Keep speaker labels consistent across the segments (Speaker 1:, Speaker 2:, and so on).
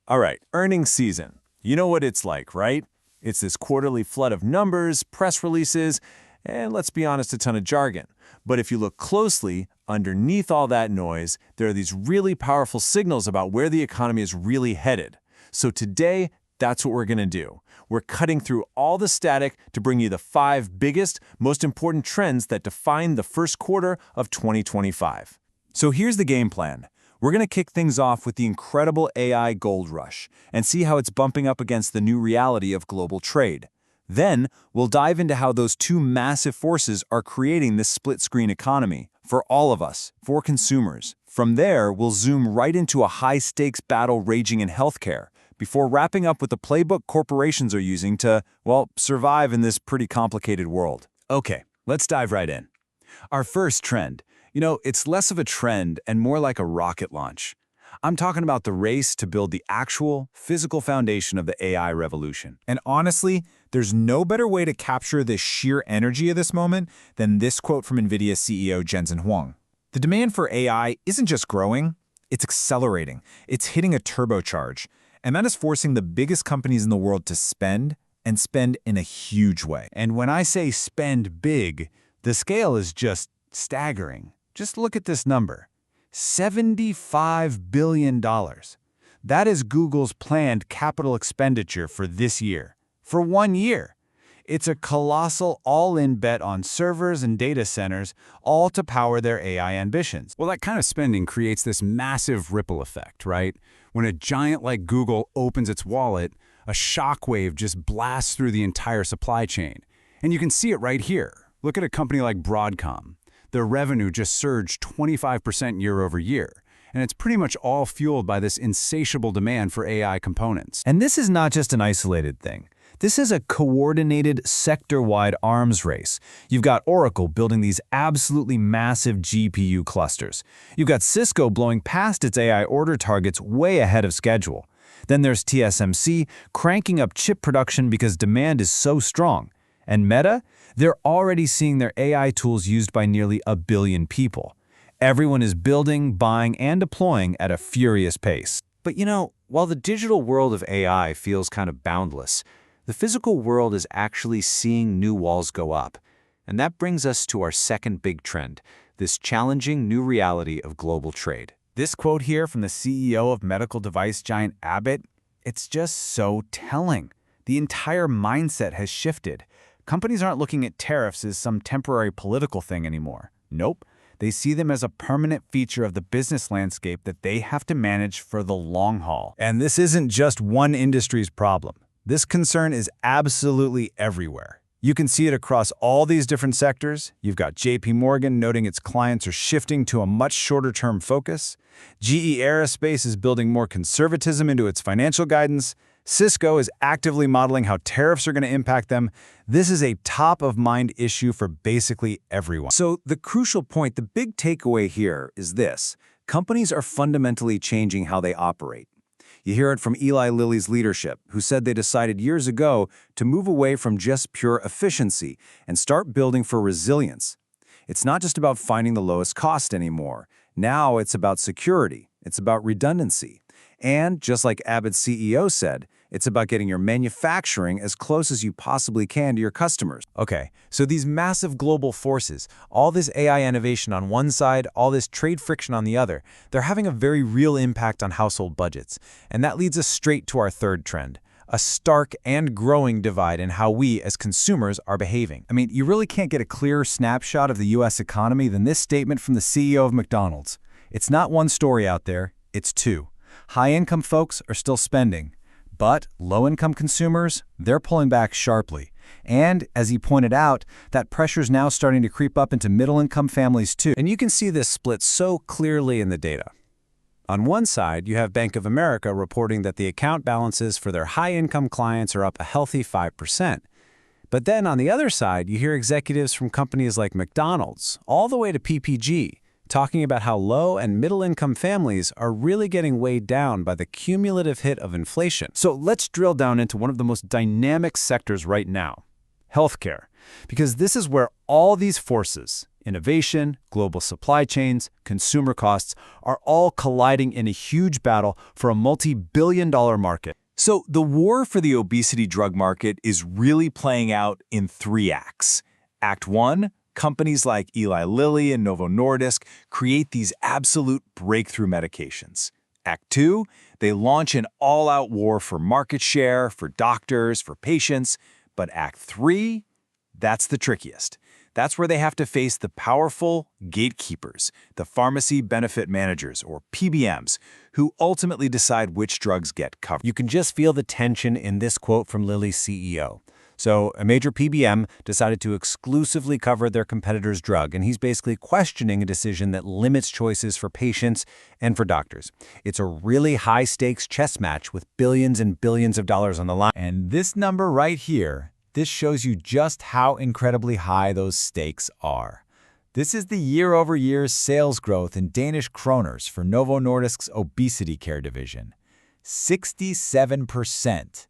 Speaker 1: All right, earnings season. You know what it's like, right? It's this quarterly flood of numbers, press releases, and let's be honest, a ton of jargon. But if you look closely, underneath all that noise, there are these really powerful signals about where the economy is really headed. So today, that's what we're going to do. We're cutting through all the static to bring you the 5 biggest, most important trends that define the first quarter of 2025.
Speaker 2: So here's the game plan. We're going to kick things off with the incredible AI gold rush and see how it's bumping up against the new reality of global trade. Then, we'll dive into how those two massive forces are creating this split-screen economy for all of us, for consumers. From there, we'll zoom right into a high-stakes battle raging in healthcare, before wrapping up with the playbook corporations are using to, well, survive in this pretty complicated world. Okay, let's dive right in. Our first trend. It's less of a trend and more like a rocket launch. I'm talking about the race to build the actual, physical foundation of the AI revolution.
Speaker 3: And honestly, there's no better way to capture the sheer energy of this moment than this quote from NVIDIA CEO Jensen Huang. The demand for AI isn't just growing, it's accelerating. It's hitting a turbocharge. And that is forcing the biggest companies in the world to spend, and spend in a huge way.
Speaker 2: And when I say spend big, the scale is just staggering. Just look at this number. $75 billion. That is Google's planned capital expenditure for this year. For 1 year. It's a colossal all-in bet on servers and data centers, all to power their AI ambitions.
Speaker 4: Well, that kind of spending creates this massive ripple effect, right? When a giant like Google opens its wallet, a shockwave just blasts through the entire supply chain. And you can see it right here. Look at a company like Broadcom. Their revenue just surged 25% year over year. And it's pretty much all fueled by this insatiable demand for AI components.
Speaker 2: And this is not just an isolated thing. This is a coordinated, sector-wide arms race. You've got Oracle building these absolutely massive GPU clusters. You've got Cisco blowing past its AI order targets way ahead of schedule. Then there's TSMC cranking up chip production because demand is so strong. And Meta? They're already seeing their AI tools used by nearly 1 billion people. Everyone is building, buying, and deploying at a furious pace.
Speaker 1: But while the digital world of AI feels kind of boundless, the physical world is actually seeing new walls go up. And that brings us to our second big trend, this challenging new reality of global trade.
Speaker 3: This quote here from the CEO of medical device giant Abbott, it's just so telling. The entire mindset has shifted. Companies aren't looking at tariffs as some temporary political thing anymore. Nope. They see them as a permanent feature of the business landscape that they have to manage for the long haul.
Speaker 2: And this isn't just one industry's problem. This concern is absolutely everywhere. You can see it across all these different sectors. You've got JP Morgan noting its clients are shifting to a much shorter-term focus. GE Aerospace is building more conservatism into its financial guidance. Cisco is actively modeling how tariffs are going to impact them. This is a top-of-mind issue for basically everyone.
Speaker 1: So the crucial point, the big takeaway here is this. Companies are fundamentally changing how they operate. You hear it from Eli Lilly's leadership, who said they decided years ago to move away from just pure efficiency and start building for resilience. It's not just about finding the lowest cost anymore. Now it's about security. It's about redundancy. And just like Abbott's CEO said, it's about getting your manufacturing as close as you possibly can to your customers.
Speaker 3: Okay, so these massive global forces, all this AI innovation on one side, all this trade friction on the other, they're having a very real impact on household budgets. And that leads us straight to our third trend, a stark and growing divide in how we as consumers are behaving.
Speaker 2: I mean, you really can't get a clearer snapshot of the U.S. economy than this statement from the CEO of McDonald's. It's not one story out there, it's two. High-income folks are still spending, but low-income consumers, they're pulling back sharply. And, as he pointed out, that pressure's now starting to creep up into middle-income families too.
Speaker 1: And you can see this split so clearly in the data. On one side, you have Bank of America reporting that the account balances for their high-income clients are up a healthy 5%. But then on the other side, you hear executives from companies like McDonald's, all the way to PPG, talking about how low and middle-income families are really getting weighed down by the cumulative hit of inflation.
Speaker 2: So let's drill down into one of the most dynamic sectors right now, healthcare. Because this is where all these forces, innovation, global supply chains, consumer costs, are all colliding in a huge battle for a multi-billion-dollar market.
Speaker 1: So the war for the obesity drug market is really playing out in 3 acts. Act 1, companies like Eli Lilly and Novo Nordisk create these absolute breakthrough medications. Act 2, they launch an all-out war for market share, for doctors, for patients. But Act 3, that's the trickiest. That's where they have to face the powerful gatekeepers, the pharmacy benefit managers, or PBMs, who ultimately decide which drugs get covered.
Speaker 2: You can just feel the tension in this quote from Lilly's CEO. So a major PBM decided to exclusively cover their competitor's drug, and he's basically questioning a decision that limits choices for patients and for doctors. It's a really high-stakes chess match with billions and billions of dollars on the line.
Speaker 3: And this number right here, this shows you just how incredibly high those stakes are. This is the year-over-year sales growth in Danish kroners for Novo Nordisk's obesity care division. 67%.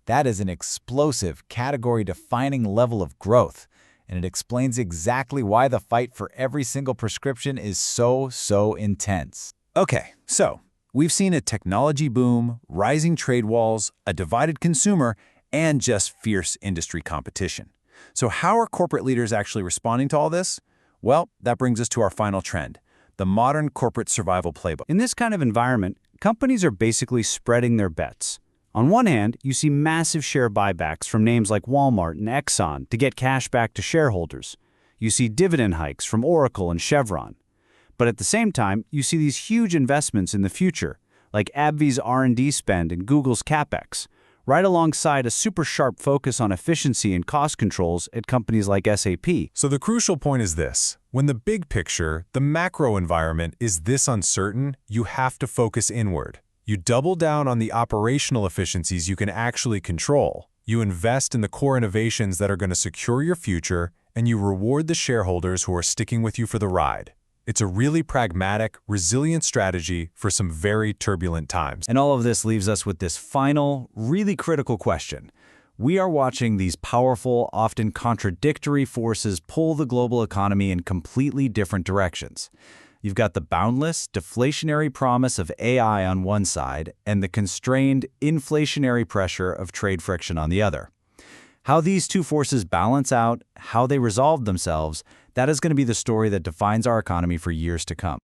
Speaker 3: That is an explosive, category-defining level of growth, and it explains exactly why the fight for every single prescription is so intense.
Speaker 2: Okay, so we've seen a technology boom, rising trade walls, a divided consumer, and just fierce industry competition. So how are corporate leaders actually responding to all this? Well, that brings us to our final trend, the modern corporate survival playbook.
Speaker 5: In this kind of environment, companies are basically spreading their bets. On one hand, you see massive share buybacks from names like Walmart and Exxon to get cash back to shareholders. You see dividend hikes from Oracle and Chevron. But at the same time, you see these huge investments in the future, like AbbVie's R&D spend and Google's CapEx, right alongside a super sharp focus on efficiency and cost controls at companies like SAP.
Speaker 6: So the crucial point is this. When the big picture, the macro environment, is this uncertain, you have to focus inward. You double down on the operational efficiencies you can actually control. You invest in the core innovations that are going to secure your future, and you reward the shareholders who are sticking with you for the ride. It's a really pragmatic, resilient strategy for some very turbulent times.
Speaker 2: And all of this leaves us with this final, really critical question. We are watching these powerful, often contradictory forces pull the global economy in completely different directions. You've got the boundless, deflationary promise of AI on one side and the constrained, inflationary pressure of trade friction on the other. How these two forces balance out, how they resolve themselves, that is going to be the story that defines our economy for years to come.